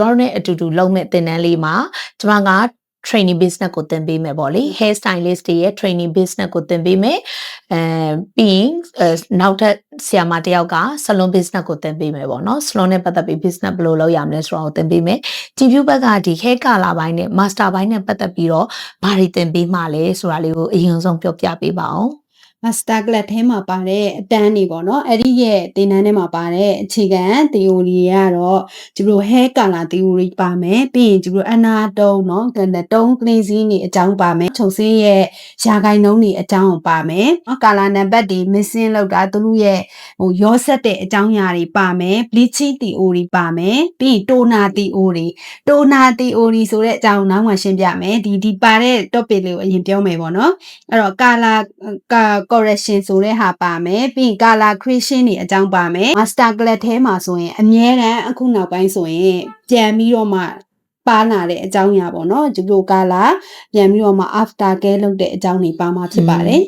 ကျွန်တော်နဲ့အတူတူလုပ်မဲ့သင်တန်းလေးမှာကျွန်မက training business ကိုသင်ပေးမယ်ပေါ့လေ hair stylist တွေရဲ့ training business ကိုသင်ပေးမယ်ပြီးရင်နောက်ထပ်ဆရာမတစ်ယောက်က salon business ကိုသင်ပေးမယ်ပေါ့နော် salon နဲ့ပတ်သက်ပြီး business ဘယ်လိုလုပ်ရမလဲဆိုတာကိုသင်ပေးမယ်ကြည်ဖြူဘက်ကဒီ hair color ဘိုင်းနဲ့ master ဘိုင်းနဲ့ပတ်သက်ပြီးတော့ဘာတွေသင်ပေးမှလဲဆိုတာလေးကိုအရင်ဆုံးပြောပြပေးပါအောင်master class ထဲမှာပါတဲ့အတန်းတွေပေါ့နော်အဲ့ဒီရဲ့သင်တန်းထဲမှာပါတဲ့အခြေခံ theory တွေကတော့ကျတို့ hair color theory ပါမယ်ပြီးရင်ကျတို့အနာတုံးเนาะတုံး cleansing တွေအကြောင်းပါမယ်ချုပ်စင်းရဲ့ရာဂိုင်နှုန်းတွေအကြောင်းပါမယ်เนาะ color number တွေ missing လောက်တာသူတို့ရဲ့ရောဆက်တဲ့အကြောင်းအရာတွေပါမယ် bleaching theory ပါမယ်ပြီးရင် toner theory ဆိုတဲ့အကြောင်းနောက်မှရှင်းပြမယ်ဒီပါတဲ့ topic လေးကိုအရင်ပြောမယ်ပေါ့နော်အဲ့တော့ color correction ဆိုတဲ့ဟာပါမယ်ပြီးရင် color creation တွေအကြောင်းပါမယ် master class ထဲမှာဆိုရင်အမြဲတမ်းအခုနောက်ပိုင်းဆိုရင်ပြန်ပြီးတော့မှပါလာတဲ့အကြောင်းအရာပေါ့နော်ကျတို့ color ပြန်ပြီးတော့မှ after care လုပ်တဲ့အကြောင်းတွေပါမှာဖြစ်ပါတယ်